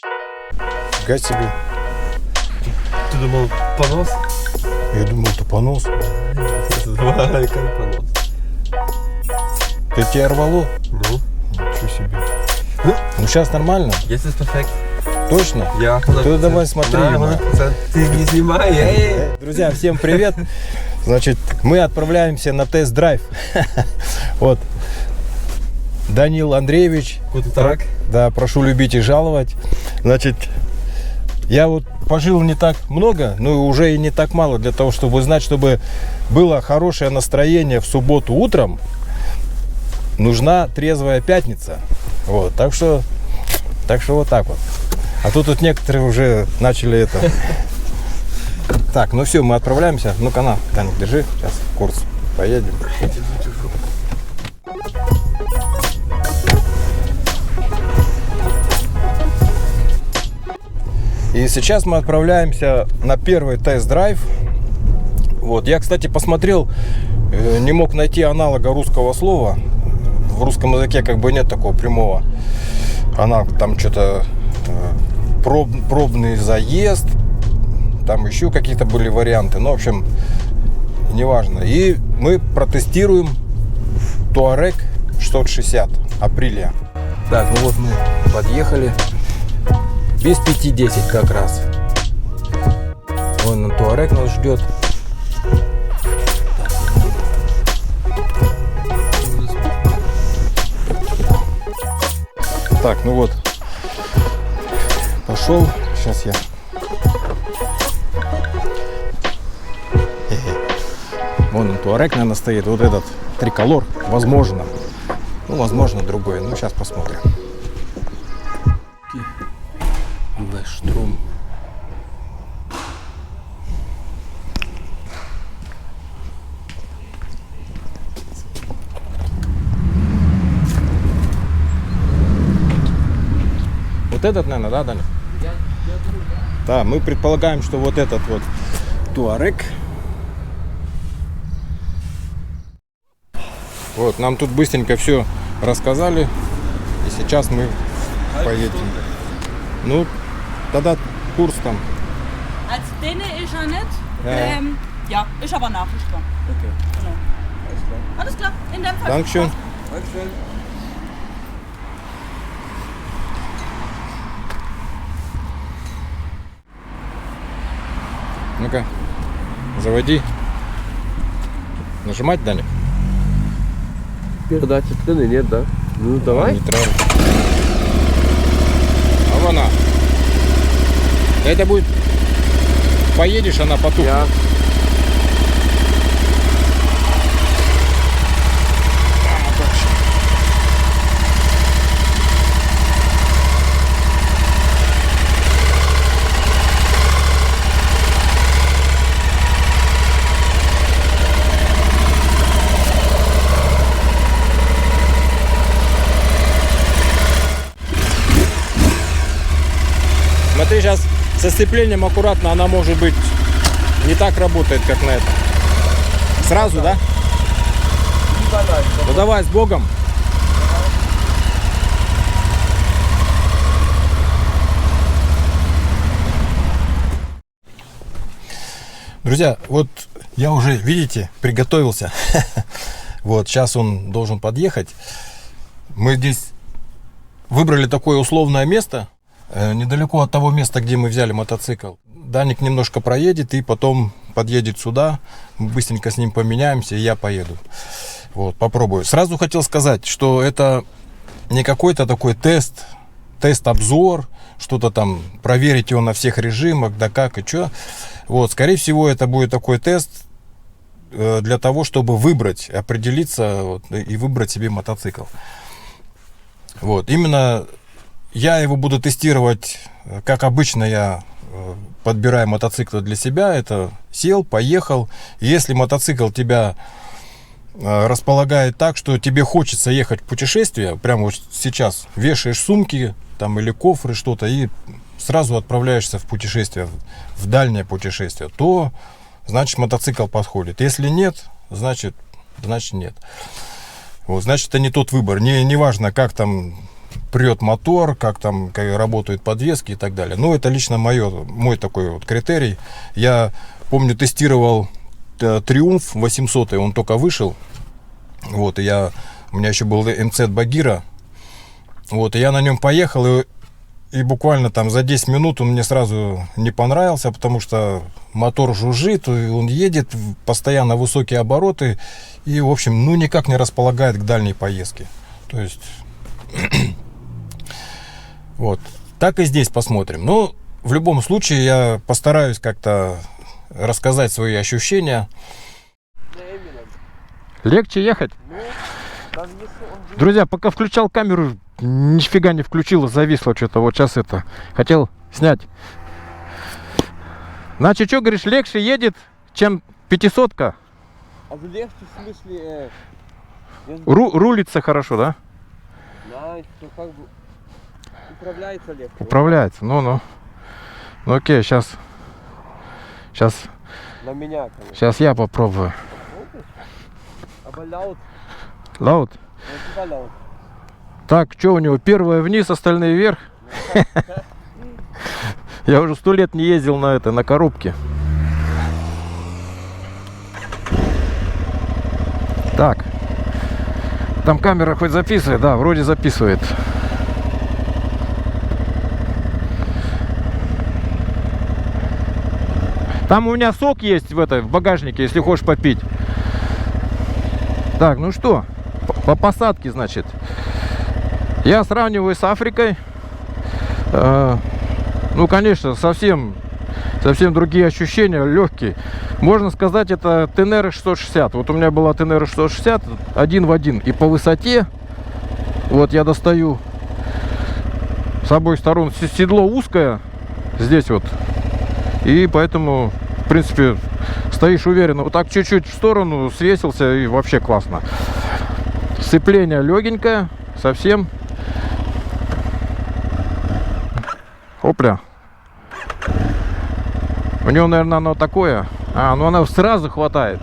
Фига себе. Ты думал понос? Я думал, это понос. Как понос? Ты тебя рвало? Ну? Ничего себе. Ну сейчас нормально? Jetzt ist perfekt. Точно? Я 100%. Ты давай смотри. Да, 100%. Ты не снимай, эй! Друзья, всем привет. Значит, мы отправляемся на тест-драйв. Вот. Данил Андреевич. Guten Tag. Да, прошу любить и жаловать. Значит, я вот пожил не так много, но уже и не так мало для того, чтобы знать, чтобы было хорошее настроение в субботу утром, нужна трезвая пятница. Вот, так что вот так вот. А тут некоторые уже начали это. Так, ну все, мы отправляемся. Ну-ка на, Даник, держи. Сейчас курс. Поедем. И сейчас мы отправляемся на первый тест-драйв. Вот. Я, кстати, посмотрел, не мог найти аналога русского слова. В русском языке как бы нет такого прямого аналога. Там что-то пробный заезд, там еще какие-то были варианты. Ну, в общем, неважно. И мы протестируем Touareg 660 Aprilia. Так, ну вот мы подъехали. Без 5-10 как раз. Вон на Touareg нас ждет. Так, ну вот. Пошел. Сейчас я. Вон он, Touareg, наверное, стоит. Вот этот триколор. Возможно. Ну, возможно, другой. Ну, сейчас посмотрим. Штрум. Вот этот, наверное, да, Даня? Да, мы предполагаем, что вот этот вот Touareg. Вот, нам тут быстренько все рассказали. И сейчас мы поедем. Ну, тогда курс там. Als Däne ist er nicht. Ja. Ja, ist aber nachrichtbar. Okay. Genau. Alles klar, in dem Fall. Dankeschön. Dankeschön. Ну-ка, заводи. Нажимать, Даня? Передачи длины нет, да? Ну давай. Нейтрал. А вон она. Это будет... Поедешь, она потухнет. Ja. Смотри, сейчас со сцеплением аккуратно, она может быть не так работает, как на этом. Сразу, да? Ну давай, с Богом. Друзья, вот я уже, видите, приготовился. Вот, сейчас он должен подъехать. Мы здесь выбрали такое условное место, недалеко от того места, где мы взяли мотоцикл. Даник немножко проедет и потом подъедет сюда. Мы быстренько с ним поменяемся, и я поеду. Вот, попробую. Сразу хотел сказать, что это не какой-то такой тест-обзор, что-то там, проверить его на всех режимах, да как и что. Вот, скорее всего, это будет такой тест для того, чтобы выбрать, определиться вот, и выбрать себе мотоцикл. Вот, именно я его буду тестировать, как обычно я подбираю мотоциклы для себя. Это сел, поехал. Если мотоцикл тебя располагает так, что тебе хочется ехать в путешествие, прямо вот сейчас вешаешь сумки там или кофры, что-то, и сразу отправляешься в путешествие, в дальнее путешествие, то значит мотоцикл подходит. Если нет, значит нет. Вот, значит, это не тот выбор. Не важно, как там прет мотор, как там как работают подвески и так далее. Ну, это лично мой такой вот критерий. Я помню, тестировал Триумф 800, он только вышел. Вот, и у меня еще был МЦ Багира. Вот, и я на нем поехал, и буквально там за 10 минут он мне сразу не понравился, потому что мотор жужжит, и он едет, постоянно высокие обороты, и, в общем, ну, никак не располагает к дальней поездке. То есть, вот, так и здесь посмотрим. Но в любом случае я постараюсь как-то рассказать свои ощущения. Легче ехать? Друзья, пока включал камеру, нифига не включила, зависло что-то. Вот сейчас это хотел снять. Значит, что говоришь, легче едет, чем 500-ка? А легче в смысле... Рулится хорошо, да? Да, ну как бы... Управляется легче. Управляется, ну. Ну окей, сейчас. На меня, конечно. Сейчас я попробую. Aber laut. Laut? Ja, laut. Так, что у него? Первое вниз, остальные вверх? Я уже 100 лет не ездил на коробке. Так. Там камера хоть записывает? Да, вроде записывает. Там у меня сок есть в багажнике, если хочешь попить. Так, ну что, по посадке, значит. Я сравниваю с Африкой. Ну, конечно, совсем другие ощущения, легкие. Можно сказать, это Tenere 660. Вот у меня была Tenere 660 один в один. И по высоте, вот я достаю с обоих сторон, седло узкое, здесь вот. И поэтому, в принципе, стоишь уверенно. Вот так чуть-чуть в сторону свесился, и вообще классно. Сцепление легенькое, совсем. Опля. У него, наверное, оно такое. Ну оно сразу хватает.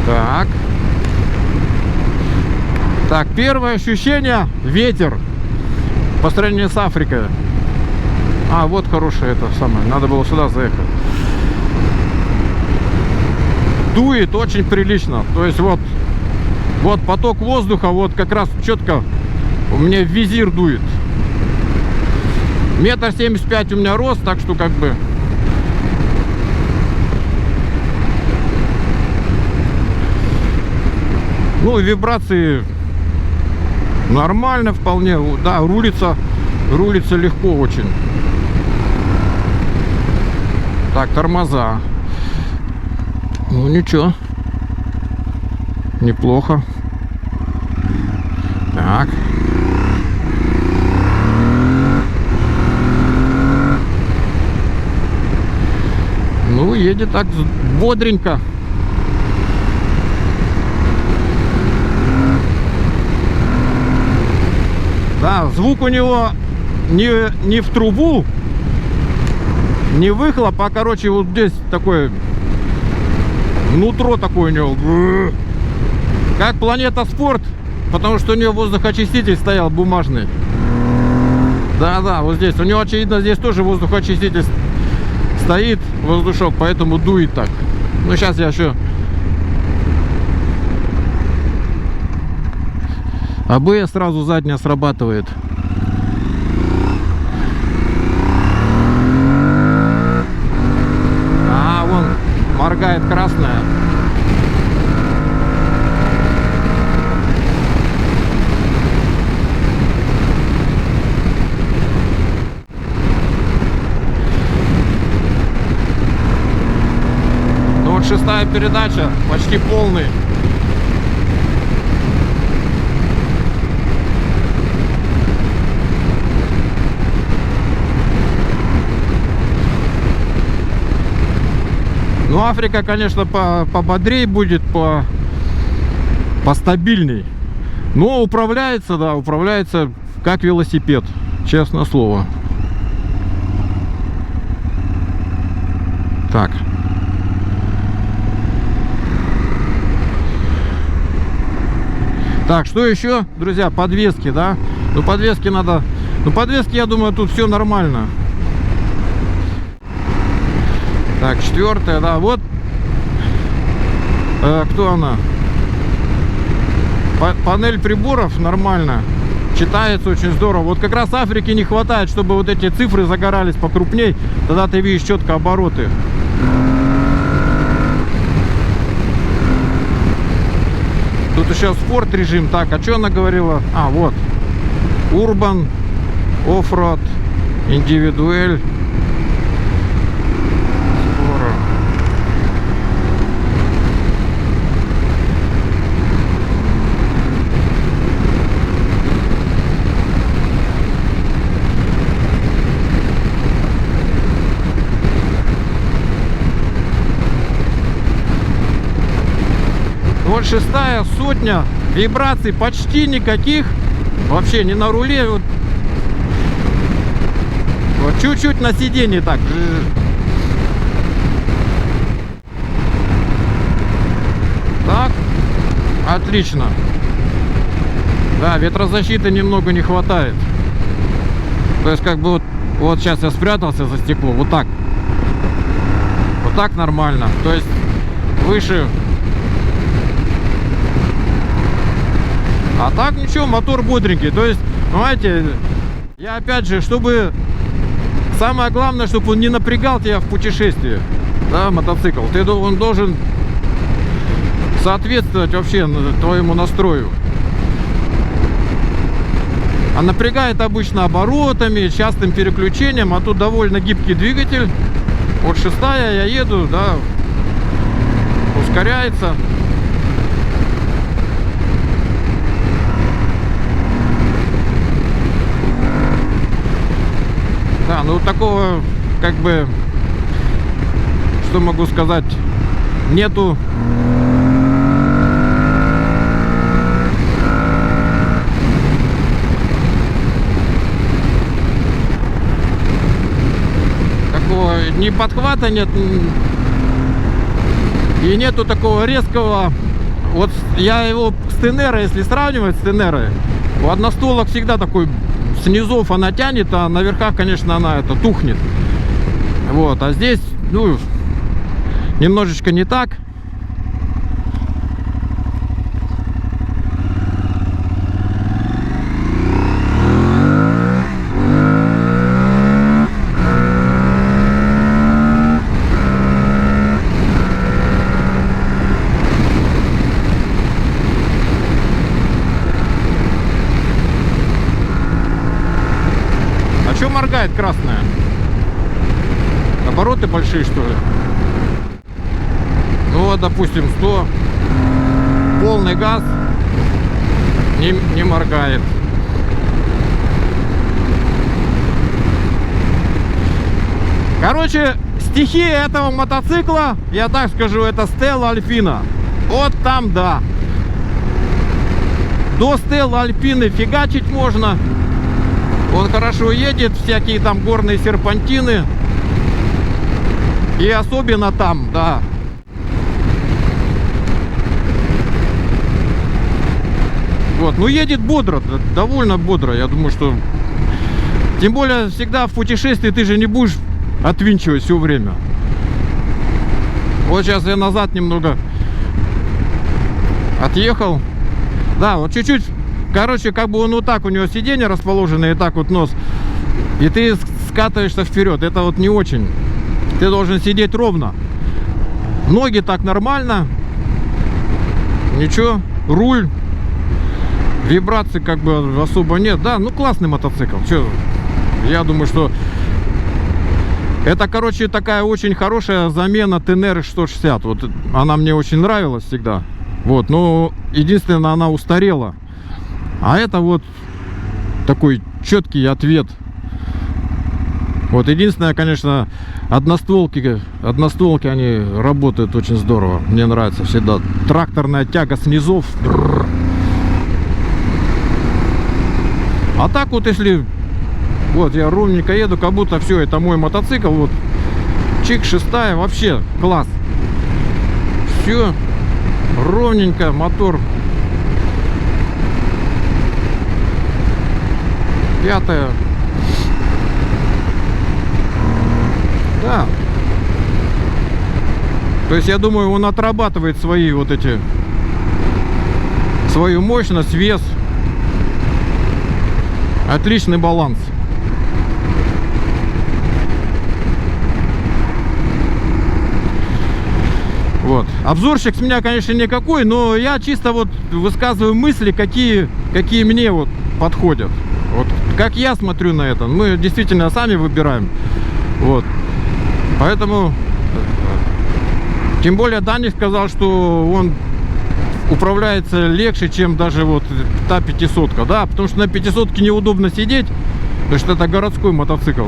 Так. Так, первое ощущение — ветер. По сравнению с Африкой. Вот хорошее это самое. Надо было сюда заехать. Дует очень прилично. То есть вот поток воздуха, вот как раз четко у меня в визир дует. 1,75 м у меня рост, так что как бы... Ну, вибрации нормально вполне. Да, рулится легко очень. Так, тормоза. Ну, ничего. Неплохо. Так. Ну, едет так бодренько. Да, звук у него не в трубу, не выхлоп, а, короче, вот здесь такое нутро такое у него. Как Планета Спорт, потому что у него воздухоочиститель стоял бумажный. Да, вот здесь. У него, очевидно, здесь тоже воздухоочиститель стоит, воздушок, поэтому дует так. Ну, сейчас я еще... АБС сразу задняя срабатывает. Вон моргает красная. Ну вот 6-я передача, почти полный. Ну, Африка, конечно, пободрее будет, постабильней. Но управляется, да, управляется как велосипед, честное слово. Так. Так, что еще, друзья? Подвески, да? Ну, подвески надо... Ну, подвески, я думаю, тут все нормально. Так, 4-я, да, вот. Кто она? Панель приборов нормально. Читается очень здорово. Вот как раз Африке не хватает, чтобы вот эти цифры загорались покрупней. Тогда ты видишь четко обороты. Тут еще спорт режим. Так, а что она говорила? А, вот. Урбан, оффроад, индивидуэль. Вот 6-я, сотня, вибраций почти никаких, вообще не на руле, вот чуть-чуть на сиденье так. Так, отлично. Да, ветрозащиты немного не хватает. То есть как бы вот сейчас я спрятался за стекло, вот так нормально. То есть выше. А так ничего, мотор бодренький. То есть, понимаете, я опять же, чтобы... Самое главное, чтобы он не напрягал тебя в путешествии. Да, мотоцикл. Он должен соответствовать вообще твоему настрою. А напрягает обычно оборотами, частым переключением. А тут довольно гибкий двигатель. Вот 6-я, я еду, да, ускоряется. Да, ну такого, как бы, что могу сказать, нету. Такого ни подхвата нет, и нету такого резкого. Вот я его с Тенерой, если сравнивать с Тенерой, у одностволок всегда такой... Снизов она тянет, а на верхах, конечно, она это тухнет. Вот, а здесь, ну, немножечко не так. Что моргает красная? Обороты большие, что ли? Ну вот, допустим, 100. Полный газ. Не моргает. Короче, стихия этого мотоцикла, я так скажу, это Stella Alpina. Вот там, да. До Stella Alpina фигачить можно. Он хорошо едет, всякие там горные серпантины. И особенно там, да. Вот, ну едет бодро, довольно бодро. Я думаю, что... Тем более, всегда в путешествии ты же не будешь отвинчивать все время. Вот сейчас я назад немного отъехал. Да, вот чуть-чуть... Короче, как бы он вот так, у него сиденье расположено, и так вот нос. И ты скатываешься вперед. Это вот не очень. Ты должен сидеть ровно. Ноги так нормально. Ничего. Руль. Вибраций как бы особо нет. Да, ну классный мотоцикл. Че? Я думаю, что это, короче, такая очень хорошая замена Tenere 160. Вот она мне очень нравилась всегда. Вот, но единственное, она устарела. А это вот такой четкий ответ. Вот единственное, конечно, одностволки они работают очень здорово. Мне нравится всегда тракторная тяга снизов. А так вот, если вот я ровненько еду, как будто все, это мой мотоцикл. Вот чик, 6-я, вообще класс. Все ровненько, мотор 5-я. Да. То есть, я думаю, он отрабатывает свои вот эти, свою мощность, вес. Отличный баланс. Вот. Обзорщик с меня, конечно, никакой, но я чисто вот высказываю мысли, какие мне вот подходят. Вот как я смотрю на это. Мы действительно сами выбираем. Вот. Поэтому, тем более Даник сказал, что он управляется легче, чем даже вот та 500-ка, да, потому что на 500-ке неудобно сидеть, потому что это городской мотоцикл.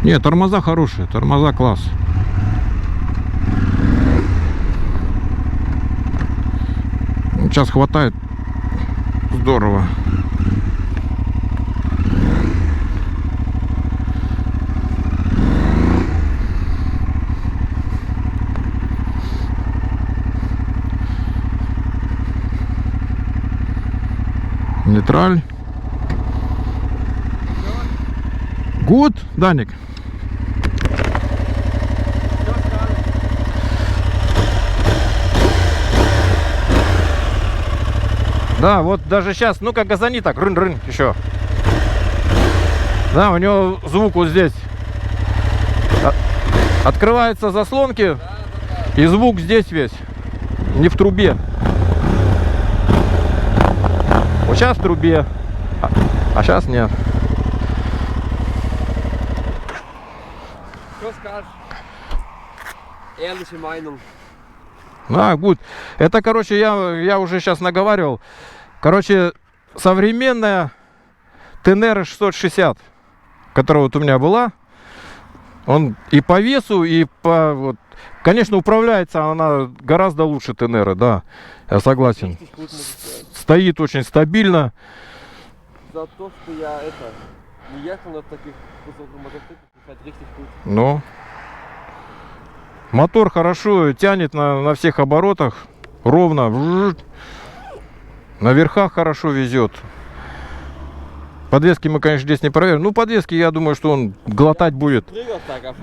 Нет, тормоза хорошие, тормоза класс. Сейчас хватает. Здорово. Нейтраль. Good, Даник. Да, вот даже сейчас, ну-ка газани так, рын-рын, еще. Да, у него звук вот здесь. Открываются заслонки, и звук здесь весь, не в трубе. Вот сейчас в трубе, а сейчас нет. Что скажешь? Ehrliche Meinung. А, gut. Это, короче, я уже сейчас наговаривал. Короче, современная Tenere 660, которая вот у меня была, он и по весу, и по... Вот, конечно, управляется она гораздо лучше Tenere, да, я согласен. Стоит очень стабильно. За то, что я не ехал на таких высоких мотоциклах, это richtig gut. Ну, мотор хорошо тянет на всех оборотах, ровно. На верхах хорошо везет. Подвески мы, конечно, здесь не проверим. Ну, подвески, я думаю, что он глотать будет.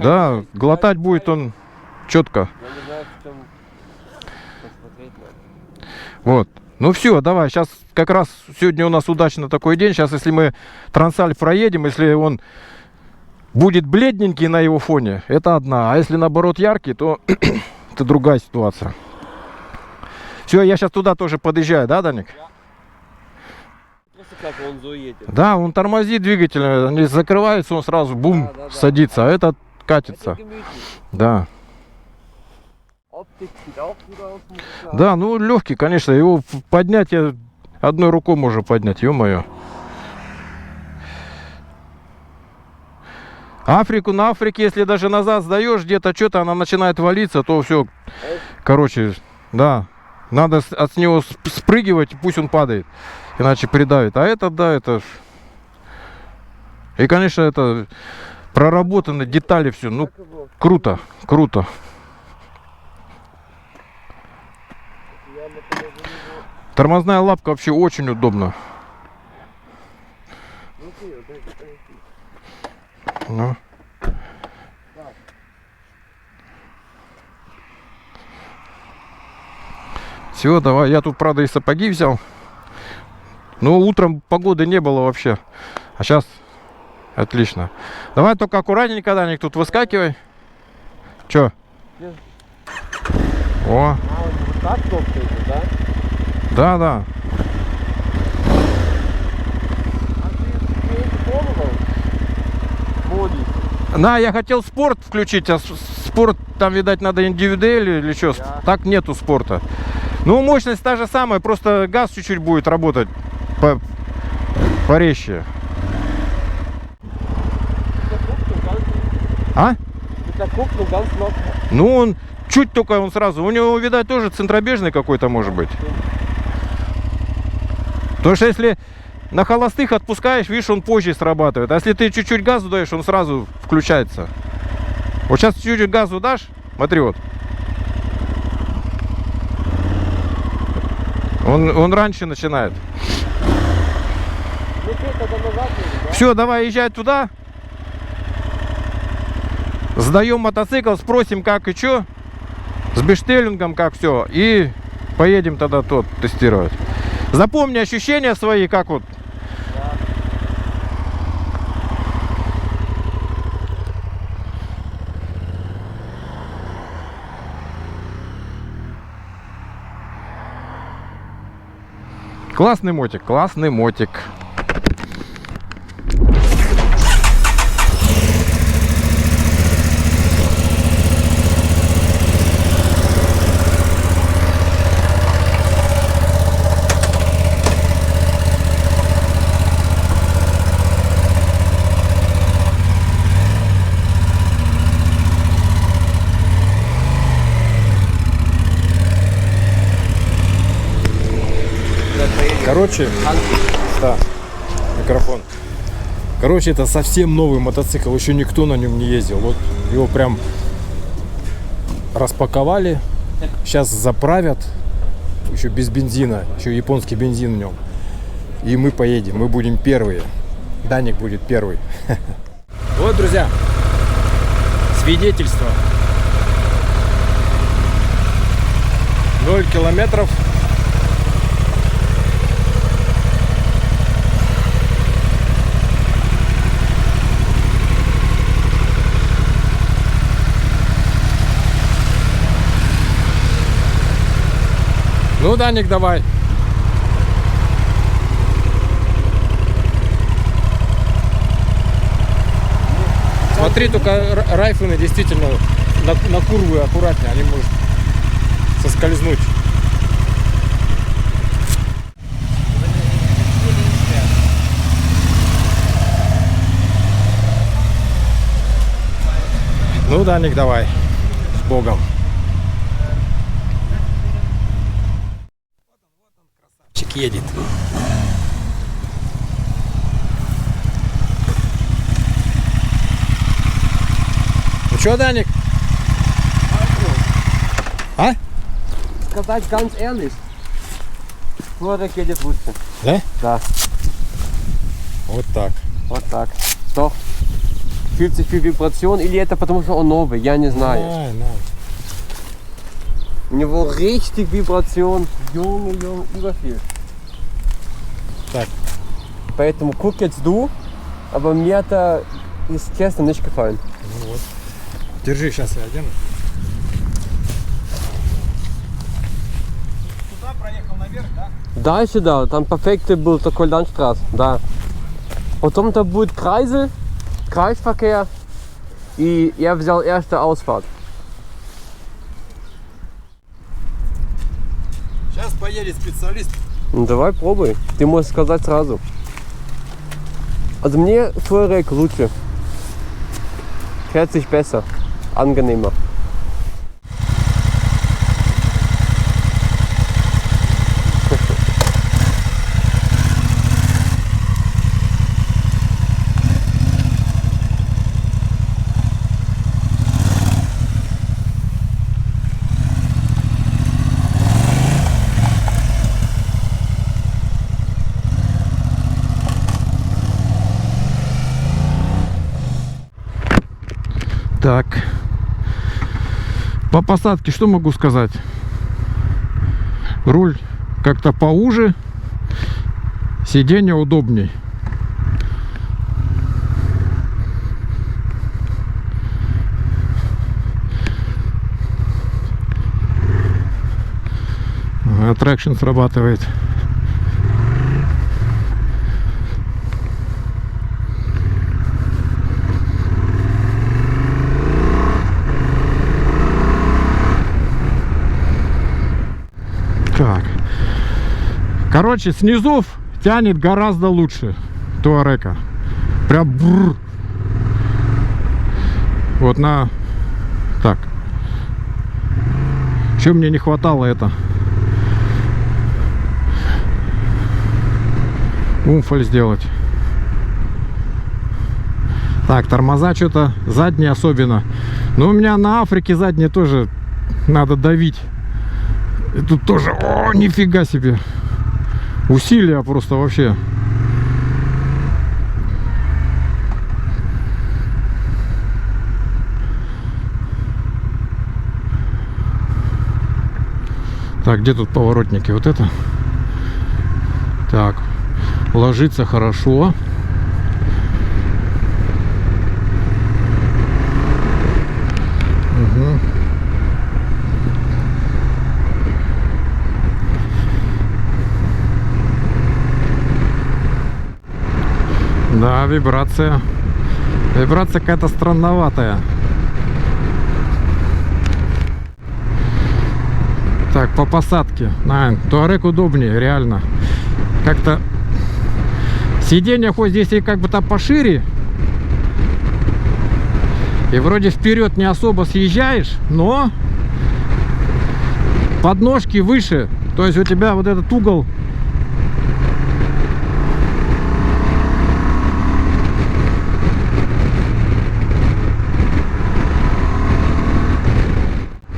Да, глотать будет он четко. Я не знаю, в чем посмотреть надо. Вот. Ну все, давай, сейчас как раз сегодня у нас удачно такой день. Сейчас, если мы Трансальп проедем, если он будет бледненький на его фоне, это одна. А если наоборот яркий, то это другая ситуация. Все, я сейчас туда тоже подъезжаю, да, Даник? Просто как он едет. Да, он тормозит двигатель, они закрываются, он сразу бум, Да. садится, а этот катится. Это gemütlich. Да. Оптик sieht auch gut aus, muss ich sagen. Да, ну легкий, конечно, его поднять я одной рукой можно поднять, ё-моё. Африку, на Африке, если даже назад сдаешь, где-то что-то она начинает валиться, то все, короче, да, надо с него спрыгивать, пусть он падает, иначе придавит. А это, да, это... И, конечно, это проработаны детали, все, ну, круто, круто. Тормозная лапка вообще очень удобна. Ну. Все, давай. Я тут, правда, и сапоги взял. Но утром погоды не было вообще. А сейчас отлично. Давай только аккуратненько, Даник, тут выскакивай. Че? О. Вот так топкаете, да? Да, да. А ты не пробовал? Боди. Да, я хотел спорт включить, а спорт там, видать, надо индивидуэль или что. Да. Так нету спорта. Ну, мощность та же самая, просто газ чуть-чуть будет работать порезче. А? Ну, он чуть только он сразу. У него, видать, тоже центробежный какой-то может быть. Потому что если на холостых отпускаешь, видишь, он позже срабатывает. А если ты чуть-чуть газу даешь, он сразу включается. Вот сейчас чуть-чуть газу дашь, смотри вот. Он раньше начинает. Ну ты тогда назад едешь, да? Все, давай езжай туда. Сдаем мотоцикл, спросим, как и что. С бештеллингом, как все. И поедем тогда тот тестировать. Запомни ощущения свои, как вот. Классный мотик, классный мотик. Короче, да, микрофон. Короче, это совсем новый мотоцикл, еще никто на нем не ездил. Вот его прям распаковали, сейчас заправят, еще без бензина, еще японский бензин в нем. И мы поедем, мы будем первые. Даник будет первый. Вот, друзья, свидетельство. 0 километров. Ну, Даник, давай. Смотри, только райфаны действительно на курвы аккуратнее, они могут соскользнуть. Ну, Даник, давай. С Богом. Едет. Ну что, Даник? А? Сказать ganz ehrlich, Touareg едет лучше. Да? Да, Вот так. вот так. Doch. Fühlt sich viel Vibration, или это потому что он новый, я не знаю. Nein. У него richtig Vibration, Junge, überviel. Так. Поэтому guck jetzt du, aber mir hat er, ist честно, nicht gefallen. Ну вот. Держи, сейчас я одену. Туда проехал наверх, да? Дальше, да, там perfekte был такой Landstraße, да. Потом там будет Kreisel, Kreisverkehr, и я взял erste Ausfahrt. Сейчас поедет специалист. Ну давай пробуй, ты можешь сказать сразу. Also мне Touareg лучше. Fährt sich besser, angenehmer. Так. По посадке что могу сказать? Руль как-то поуже, сиденье удобней. Трекшн срабатывает. Так. Короче, снизу тянет гораздо лучше Touareg. Прям бррр. Вот на... Так. Что мне не хватало, это умфоль сделать. Так, тормоза что-то задние особенно. Но у меня на Африке задние тоже надо давить. И тут тоже, о, нифига себе. усилия просто вообще. Так, где тут поворотники? Вот это. Так, ложится хорошо. Угу. Да, вибрация. Вибрация какая-то странноватая. Так, по посадке. Туарек удобнее, реально. Как-то сиденье хоть здесь и как бы там пошире. И вроде вперед не особо съезжаешь, но подножки выше. То есть у тебя вот этот угол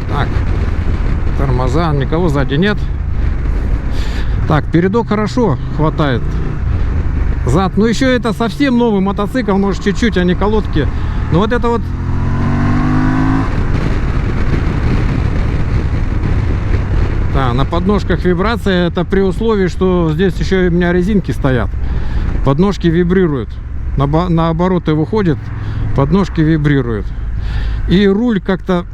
так. Тормоза, никого сзади нет. Так, передок хорошо хватает. Зад. Ну еще это совсем новый мотоцикл, может чуть-чуть, а не колодки. Но вот это вот да, на подножках вибрация, это при условии, что здесь еще у меня резинки стоят. Подножки вибрируют. На обороты выходит, подножки вибрируют. И руль как-то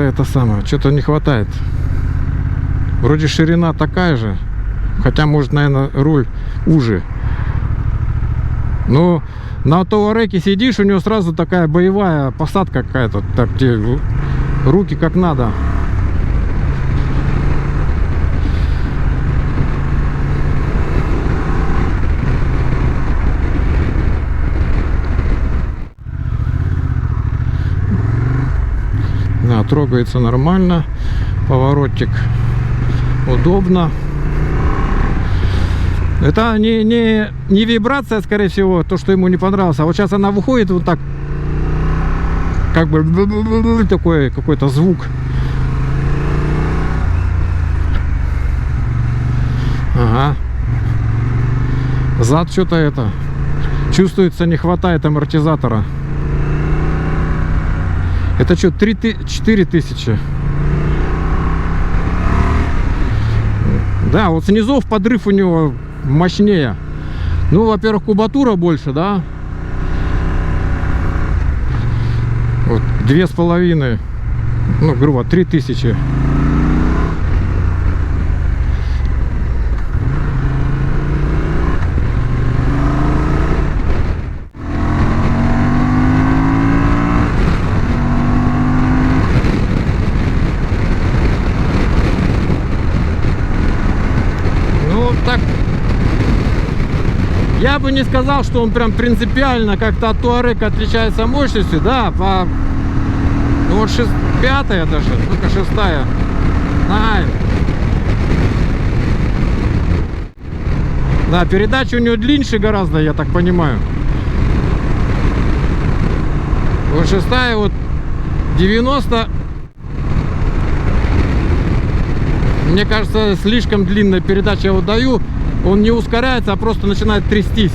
это самое, что-то не хватает. Вроде ширина такая же, хотя может, наверное, руль уже. Но на Туареге сидишь, у него сразу такая боевая посадка какая-то, так где руки как надо. Да, трогается нормально, поворотик удобно. Это не вибрация, скорее всего, то, что ему не понравилось. А вот сейчас она выходит вот так, как бы такой какой-то звук. Ага. Зад что-то это чувствуется, не хватает амортизатора. Это что, 4000? Да, вот снизу подрыв у него мощнее. Ну, во-первых, кубатура больше, да? Вот 2,5, ну, грубо, 3000. Так, я бы не сказал, что он прям принципиально как-то от Туарега отличается мощностью, да, ну вот 5-я даже, только 6-я. Да, передача у него длиннее гораздо, я так понимаю. Вот 6-я, вот 90. Мне кажется, слишком длинная передача я его даю. Он не ускоряется, а просто начинает трястись.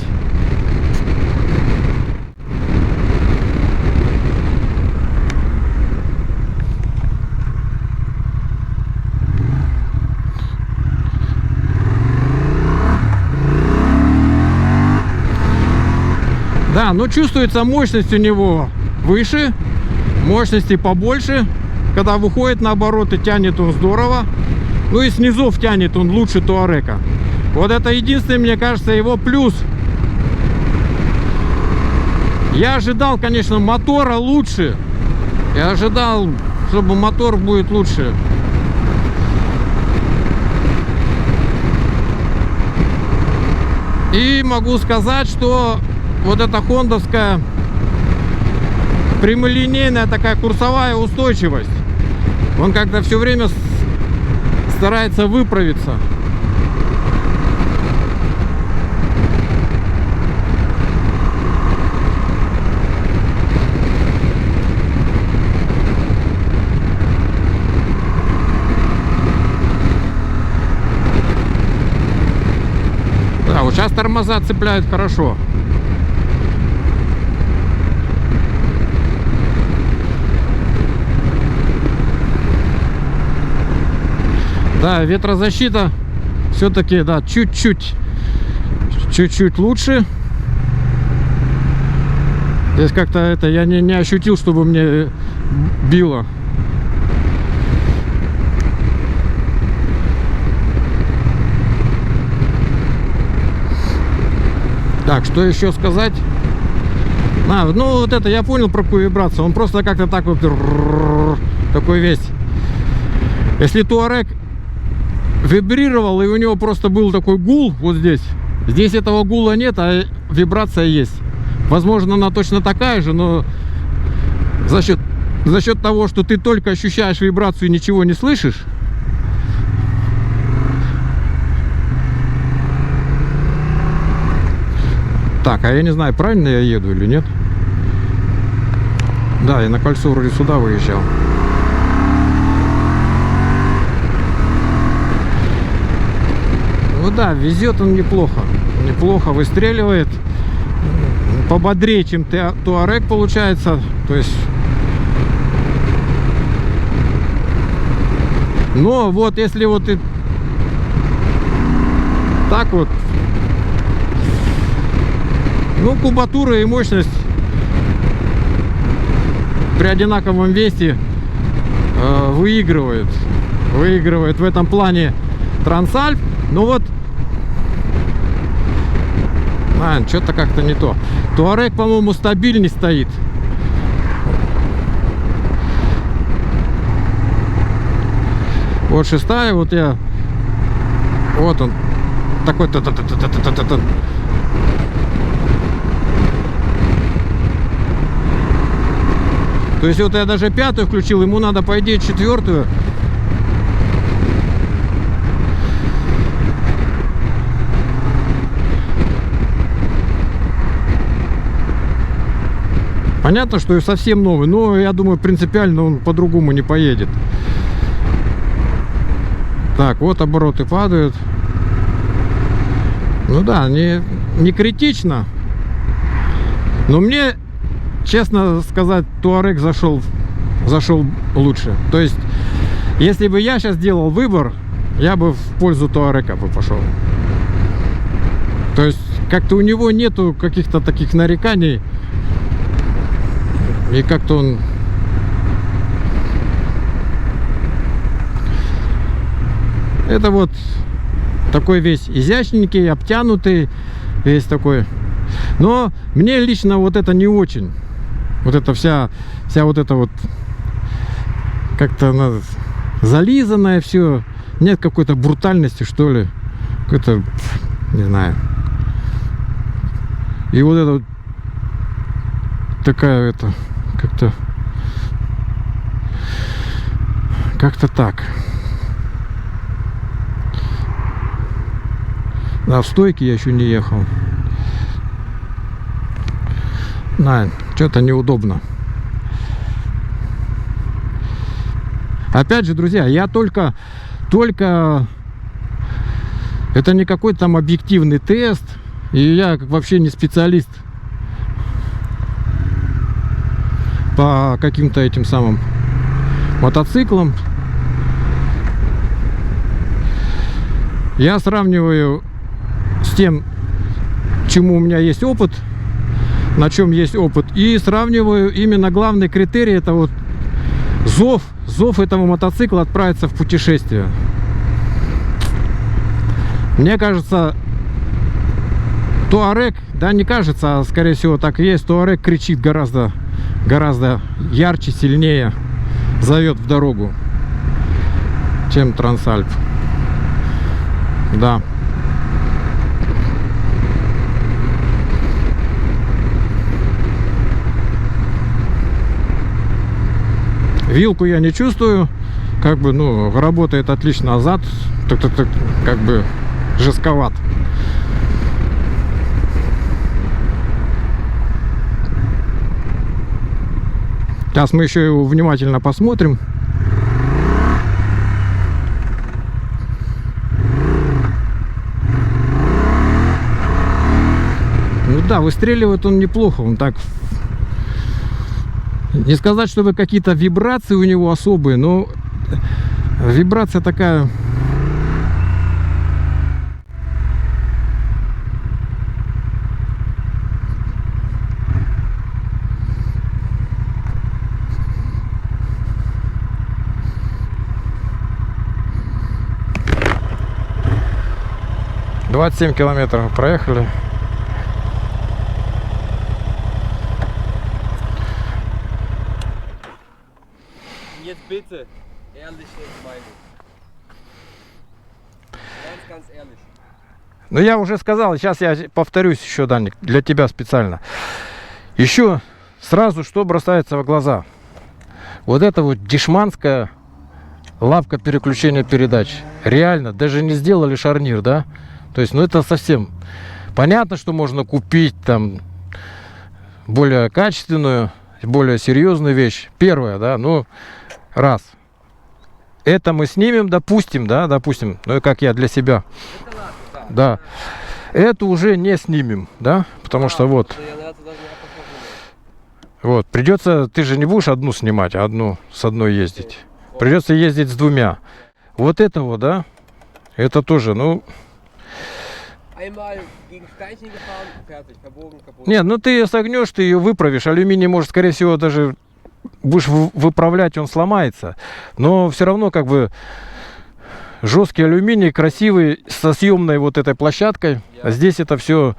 Да, но чувствуется мощность у него выше, мощности побольше. Когда выходит на обороты, тянет он здорово. Ну и снизу тянет он лучше Туарега. Вот это единственный, мне кажется, его плюс. Я ожидал, конечно, мотора лучше. Я ожидал, чтобы мотор будет лучше. И могу сказать, что вот эта хондовская прямолинейная такая курсовая устойчивость. Он как-то все время старается выправиться. Вот сейчас тормоза цепляют хорошо. Да, ветрозащита все-таки, да, чуть-чуть лучше. Здесь как-то это я не ощутил, чтобы мне било. Так, что еще сказать? Ну вот это я понял про какую вибрацию. Он просто как-то так вот такой весь. Если Touareg вибрировал и у него просто был такой гул вот здесь. Здесь этого гула нет, а вибрация есть. Возможно, она точно такая же, но за счет того, что ты только ощущаешь вибрацию и ничего не слышишь. Так, а я не знаю, правильно я еду или нет. Да, я на кольцо вроде сюда выезжал. Ну да, везет он неплохо. Неплохо выстреливает. Пободрее, чем Touareg получается. То есть... Но вот если вот и так вот, ну, кубатура и мощность при одинаковом весе выигрывает в этом плане Transalp. Но вот что-то как-то не то. Touareg, по-моему, стабильнее стоит. Вот шестая, вот я, вот он такой. То есть вот я даже пятую включил, ему надо, по идее, четвертую. Понятно, что и совсем новый, но я думаю, принципиально он по-другому не поедет. Так, вот обороты падают. Ну да, не критично. Но мне, честно сказать, Touareg зашел лучше. То есть, если бы я сейчас делал выбор, я бы в пользу Touareg бы пошел. То есть, как-то у него нету каких-то таких нареканий. И как-то он... Это вот такой весь изящненький, обтянутый, весь такой. Но мне лично вот это не очень. Вот это вся вот это вот как-то она зализанная все. Нет какой-то брутальности, что ли. Какой-то, не знаю. И вот это вот такая это как-то так. Да, в стойке я еще не ехал. Да, что-то неудобно. Опять же, друзья, я только это не какой-то там объективный тест, и я вообще не специалист по каким-то этим самым мотоциклам. Я сравниваю с тем, чему у меня есть опыт, на чем есть опыт, и сравниваю именно главный критерий, это вот зов этого мотоцикла отправиться в путешествие. Мне кажется, Touareg, да не кажется, а скорее всего так и есть, Touareg кричит гораздо ярче, сильнее, зовет в дорогу, чем Transalp. Да. Вилку я не чувствую, как бы, ну, работает отлично, а зад как бы жестковат. Сейчас мы еще его внимательно посмотрим. выстреливает он неплохо. Он так... Не сказать, чтобы какие-то вибрации у него особые, но вибрация такая... «27 километров проехали». Jetzt bitte, ehrliche Meinung. Ganz ehrlich. Ну, я уже сказал, сейчас я повторюсь еще, Даник, для тебя специально. Еще сразу что бросается в глаза? Вот это вот дешманская лавка переключения передач. Реально, даже не сделали шарнир, да? То есть, ну это совсем... Понятно, что можно купить там более качественную, более серьезную вещь. Первое, да, ну, раз. Это мы снимем, допустим, да, допустим, ну, как я для себя. Да. Это уже не снимем, да, потому что вот. Вот, придется, ты же не будешь одну снимать, а одну с одной ездить. Придется ездить с двумя. Вот этого, да, это тоже, ну... Нет, ну ты ее согнешь, ты ее выправишь. Алюминий, может, скорее всего, даже будешь выправлять, он сломается. Но все равно, как бы, жесткий алюминий, красивый, со съемной вот этой площадкой. А здесь это все,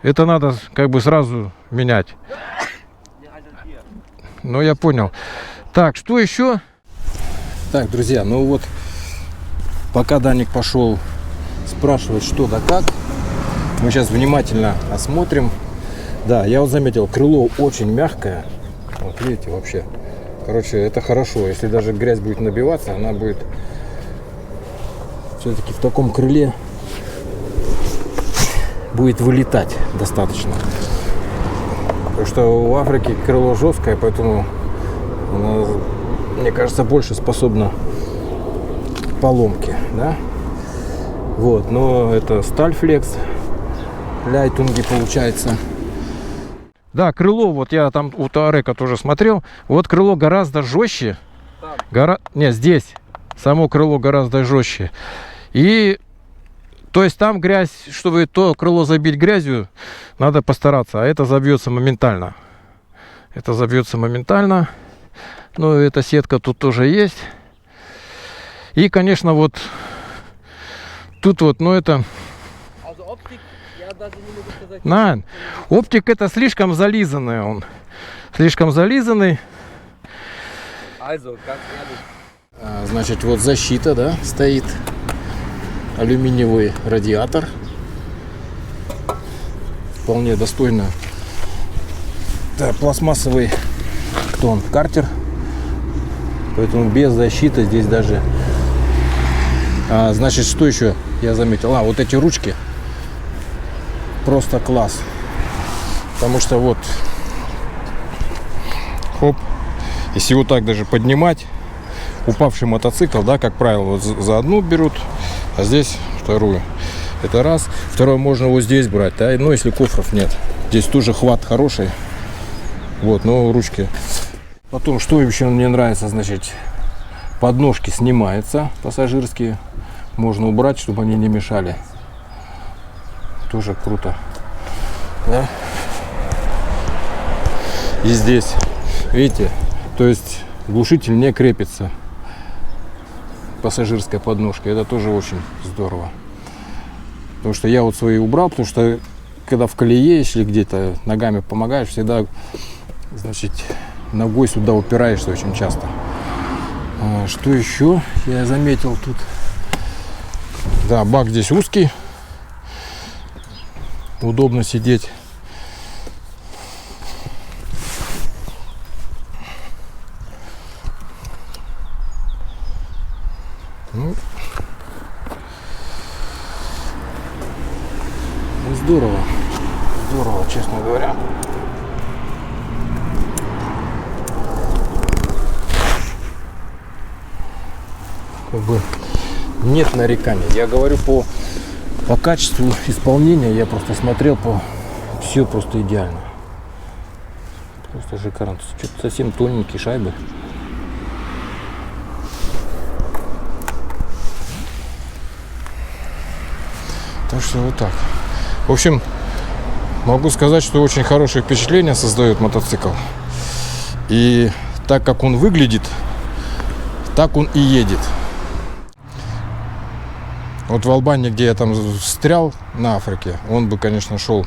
это надо как бы сразу менять. Ну, я понял. Так, что еще? Так, друзья, ну вот, пока Даник пошел спрашивать, что да как, мы сейчас внимательно осмотрим. Да, я вот заметил, крыло очень мягкое. Вот видите, вообще. Короче, это хорошо. Если даже грязь будет набиваться, она будет все-таки в таком крыле будет вылетать достаточно. Потому что в Африке крыло жесткое, поэтому оно, мне кажется, больше способно к поломке, да? Вот, но это сталь флекс, ляйтунги получается. Да, крыло, вот я там у Туарека тоже смотрел, вот крыло гораздо жестче. Нет, здесь само крыло гораздо жестче. И, то есть там грязь, чтобы то крыло забить грязью, надо постараться, а это забьется моментально. Это забьется моментально. Ну, эта сетка тут тоже есть. И, конечно, вот тут вот, ну это... Nein, оптик это слишком зализанный он. Слишком зализанный. Значит, вот защита, да, стоит. Алюминиевый радиатор. Вполне достойно. Да, пластмассовый, кто он, картер. Поэтому без защиты здесь даже... значит, что еще я заметил? Вот эти ручки. Просто класс. Потому что вот, хоп, если вот так даже поднимать, упавший мотоцикл, да, как правило, вот за одну берут, а здесь вторую. Это раз. Второе, можно вот здесь брать, да, ну, если кофров нет. Здесь тоже хват хороший. Вот, но ручки. Потом, что еще мне нравится, значит, подножки снимаются пассажирские. Можно убрать, чтобы они не мешали. Тоже круто, да? И здесь, видите, то есть глушитель не крепится, пассажирская подножка. Это тоже очень здорово. Потому что я вот свои убрал, потому что когда в колее, если где-то ногами помогаешь, всегда, значит, ногой сюда упираешься очень часто. Что еще я заметил тут? Да, бак здесь узкий. Удобно сидеть. Ну, здорово. Здорово, честно говоря. Как бы нет нареканий. Я говорю по качеству исполнения. Я просто смотрел по Все просто идеально. Просто шикарно. Что-то совсем тоненькие шайбы. Так что вот так. В общем, могу сказать, что очень хорошее впечатление создает мотоцикл. И так как он выглядит, так он и едет. Вот в Албании, где я там встрял на Африке, он бы, конечно, шел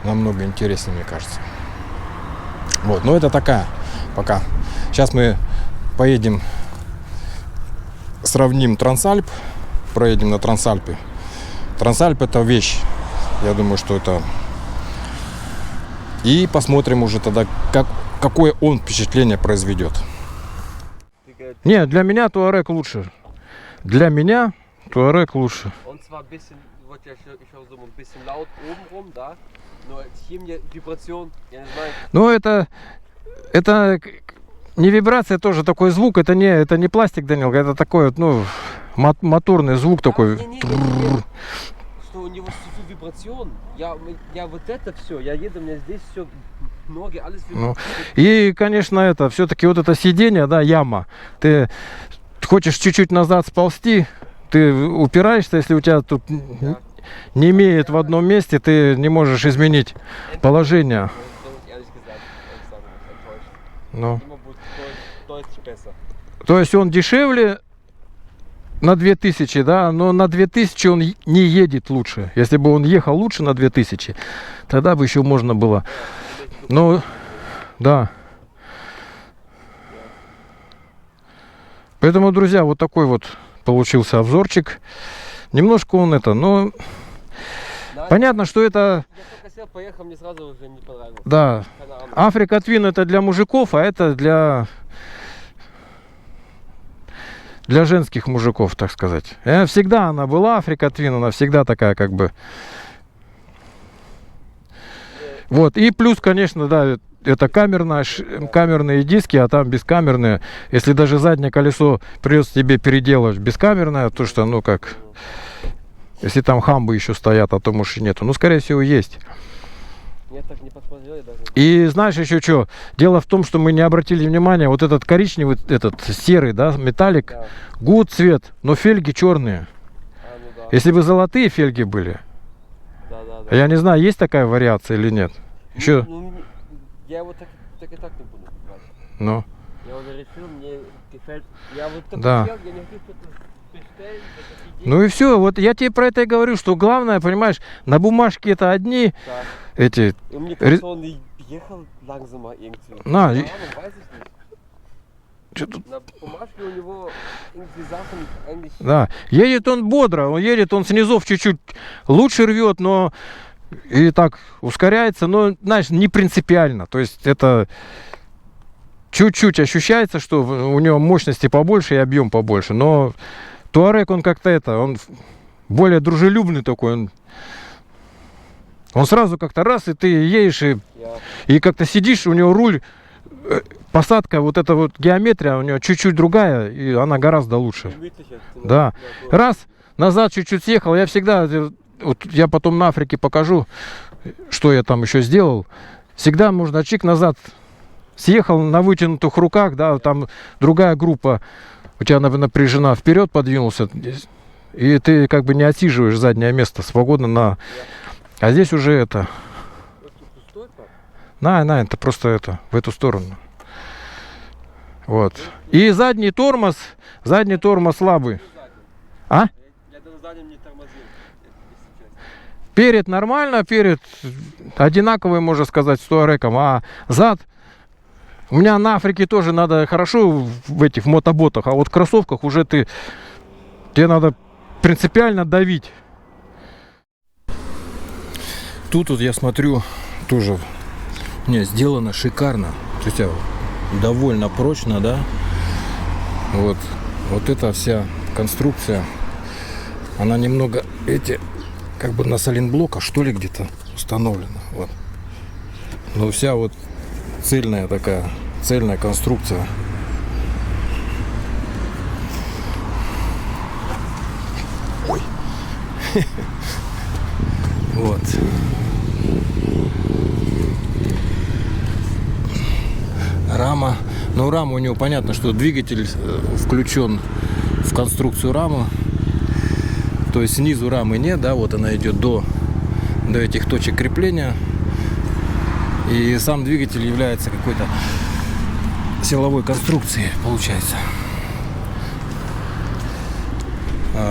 намного интереснее, мне кажется. Вот, но это такая пока. Сейчас мы поедем, сравним Трансальп, проедем на Трансальпе. Трансальп — это вещь. Я думаю, что это... И посмотрим уже тогда, какое он впечатление произведет. Не, для меня Туарек лучше. Для меня Туарек лучше. Он zwar ein bisschen, wird ja schon so ein bisschen laut obenrum, да, но hier мне вибрацион, я не знаю. Ну, это не вибрация, тоже такой звук. Это не пластик, Данил, это такой вот, ну, моторный звук такой. Что у него so viel Vibration. Я вот это все, я еду, у меня здесь все, ноги, alles Ну, и, конечно, это все-таки вот это сиденье, да, яма. Ты хочешь чуть-чуть назад сползти, ты упираешься, если у тебя тут не имеет в одном месте, ты не можешь изменить положение. Ну. То есть он дешевле на 2000, да, но на 2000 он не едет лучше. Если бы он ехал лучше на 2000, тогда бы еще можно было. Ну, да. Поэтому, друзья, вот такой вот получился обзорчик. Немножко он это, но понятно, что это... Я только сел, поехал, мне сразу уже не понравилось. Да. Африка Twin это для мужиков, а это для женских мужиков, так сказать. Всегда она была, Африка Twin, она всегда такая, как бы. Вот. И плюс, конечно, да, это камерные диски, а там бескамерные. Если даже заднее колесо придется тебе переделывать бескамерное, то что, ну как, если там хамбы еще стоят, а то, может, и нету. Ну, скорее всего, есть. Я так не посмотрел, я даже... И знаешь еще что? Дело в том, что мы не обратили внимания, вот этот коричневый, этот серый, да, металлик, Да. гуд цвет, но фельги черные. Ну да. Если бы золотые фельги были, Да. я не знаю, есть такая вариация или нет. Еще, Ну, я вот так и так не буду брать. ну, Я уже решил, мне gefällt. Я вот так Да. сел, я не хочу что-то bestellen, это офигеть. ну и все. Вот я тебе про это и говорю, что главное, понимаешь, на бумажке это одни Да. эти. И мне кажется, он и ехал langsamer irgendwie. На, Keine Ahnung, weiß ich nicht. Чё тут? На бумажке у него irgendwie Sachen eigentlich... Да, едет он бодро, он снизу чуть-чуть лучше рвет, но и так ускоряется, но, знаешь, не принципиально. То есть это чуть-чуть ощущается, что у него мощности побольше и объем побольше, но Туарек, он как-то он более дружелюбный такой, он сразу как-то раз, и ты едешь, и как-то сидишь, у него руль, посадка, вот эта вот геометрия у него чуть-чуть другая, и она гораздо лучше. Да. Раз, назад чуть-чуть съехал, я всегда, вот я потом на Африке покажу, что я там еще сделал. Всегда можно чик назад съехал на вытянутых руках, да, там другая группа, у тебя напряжена, вперед подвинулся, и ты как бы не отсиживаешь заднее место, свободно на... А здесь уже это... На, это просто это, в эту сторону. Вот. И задний тормоз слабый. А? Я даже задним не тормозил, если честно. Перед нормально, перед одинаковый, можно сказать, с Туареком, а зад... У меня на Африке тоже надо хорошо в мотоботах, а вот в кроссовках уже тебе надо принципиально давить. Тут вот я смотрю, тоже сделано шикарно. То есть довольно прочно, да. Вот эта вся конструкция, она немного как бы на соленблоках, что ли, где-то установлена. Вот. Но вся вот цельная конструкция. Ой. Вот. Рама. Ну, рама у него понятно, что двигатель включен в конструкцию рамы. То есть снизу рамы нет, да, вот она идет до этих точек крепления. И сам двигатель является какой-то силовой конструкцией, получается.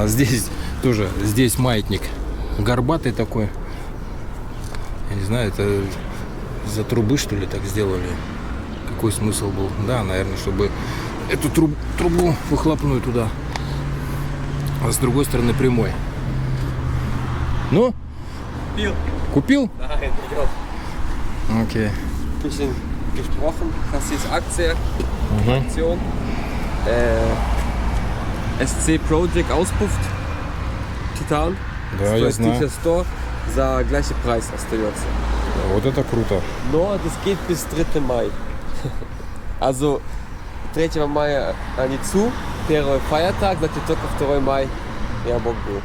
Здесь тоже, здесь маятник горбатый такой. Я не знаю, это из-за трубы, что ли, так сделали. Какой смысл был? Да, наверное, чтобы эту трубу выхлопную туда. А с другой стороны прямой. Ну? Купил. Купил? Да, это идет. Окей. Bisschen gesprochen. Das ist Aktie. Aktion. SC Project auspufft. Titan. Да, я знаю. Сейчас 100 за gleiche Preis остается. Вот это круто. Но das geht bis 3. Mai. Also 3 мая они zu, первый Feiertag, значит только 2 мая я мог бы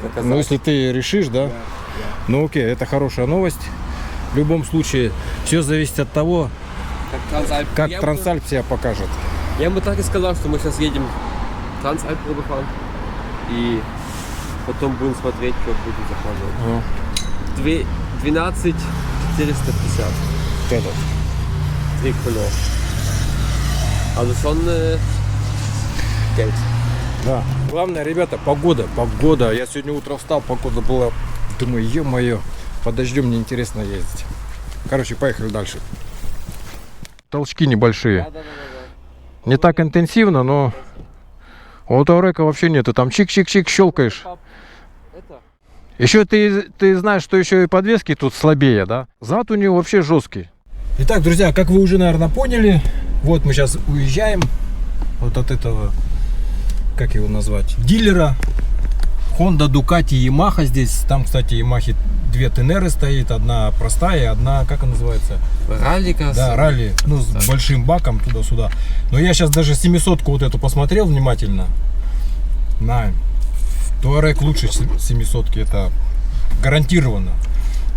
заказать. Ну, если ты решишь, да? Ну, окей, это хорошая новость. В любом случае, все зависит от того, как Трансальп себя покажет. Я ему так и сказал, что мы сейчас едем Трансальп пробыхаем и потом будем смотреть, что будет заказывать. 12 450. Этот. 3 Kilo. Also schon Geld. Да. Главное, ребята, погода. Погода. Я сегодня утром встал, погода была. Думаю, ё-моё, под дождем мне интересно ездить. Короче, поехали дальше. Толчки небольшие. Да. Не так интенсивно, но у Туарека вообще нет. Ты там чик-чик-чик щелкаешь. Это? Еще ты знаешь, что еще и подвески тут слабее, да? Зад у него вообще жесткий. Итак, друзья, как вы уже, наверное, поняли, вот мы сейчас уезжаем вот от этого, как его назвать, дилера. Honda, Ducati, Yamaha здесь. Там, кстати, Yamaha 2 Тенеры стоит. Одна простая, одна, как она называется? Раллика. Да, ралли, ну, с большим баком туда-сюда. Но я сейчас даже 700-ку вот эту посмотрел внимательно. На Touareg лучше 700-ки, это гарантированно.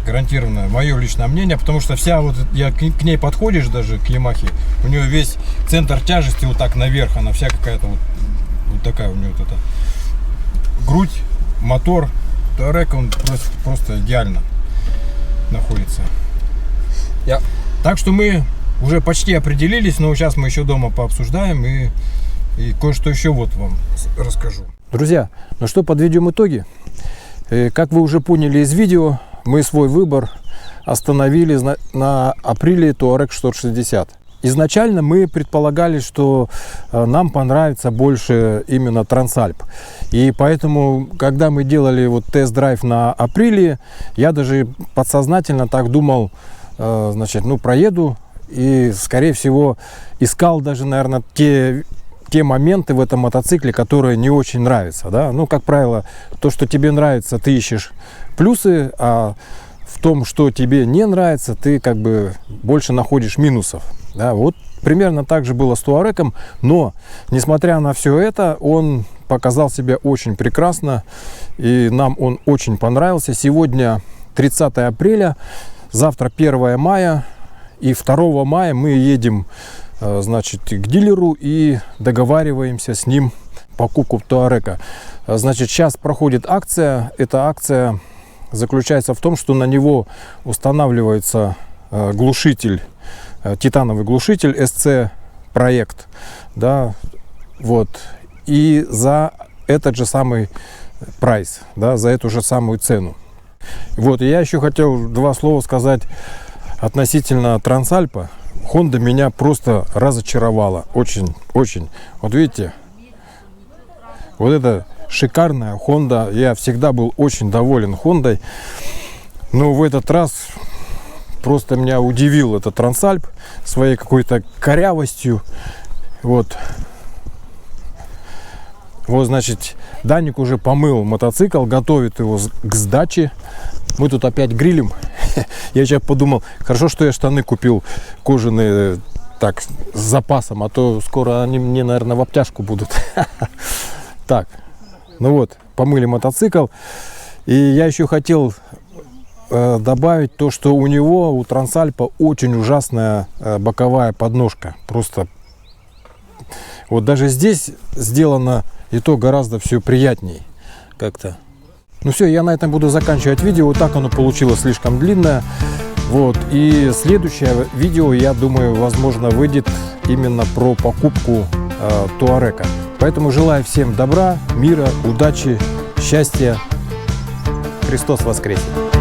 Гарантированно, мое личное мнение, потому что вся вот, я к ней подходишь даже, к Yamaha, у нее весь центр тяжести вот так наверх, она вся какая-то вот такая у нее вот эта грудь, мотор. Touareg, он просто идеально находится. Так что мы уже почти определились, но сейчас мы еще дома пообсуждаем и кое-что еще вот вам расскажу. Друзья, ну что, подведем итоги. Как вы уже поняли из видео, мы свой выбор остановили на Aprilia Touareg 660. Изначально мы предполагали, что нам понравится больше именно Трансальп. И поэтому, когда мы делали вот тест-драйв на Aprilia, я даже подсознательно так думал, значит, ну проеду и, скорее всего, искал даже, наверное, те моменты в этом мотоцикле, которые не очень нравятся, да? Ну, как правило, то, что тебе нравится, ты ищешь плюсы, а в том, что тебе не нравится, ты как бы больше находишь минусов, да? Вот примерно так же было с Touareg, но, несмотря на все это, он показал себя очень прекрасно, и нам он очень понравился. Сегодня 30 апреля, завтра 1 мая, и 2 мая мы едем, значит, к дилеру и договариваемся с ним покупку Touareg. Значит, сейчас проходит акция. Эта акция заключается в том, что на него устанавливается глушитель, титановый глушитель SC проект, да, вот, и за этот же самый прайс, да, за эту же самую цену. Вот, и я еще хотел 2 слова сказать относительно Трансальпа. Honda меня просто разочаровала. Очень. Вот видите, вот это шикарная Honda. Я всегда был очень доволен Хондой. Но в этот раз просто меня удивил этот Трансальп своей какой-то корявостью. Вот, значит, Даник уже помыл мотоцикл, готовит его к сдаче. Мы тут опять грилем. Я сейчас подумал, хорошо, что я штаны купил кожаные, так, с запасом, а то скоро они мне, наверное, в обтяжку будут. Так, ну вот, помыли мотоцикл. И я еще хотел добавить то, что у него, у Трансальпа, очень ужасная боковая подножка. Просто вот даже здесь сделано и то гораздо все приятней как-то. Ну все, я на этом буду заканчивать видео. Вот так оно получилось слишком длинное. Вот. И следующее видео, я думаю, возможно, выйдет именно про покупку Туарека. Поэтому желаю всем добра, мира, удачи, счастья. Христос воскресе!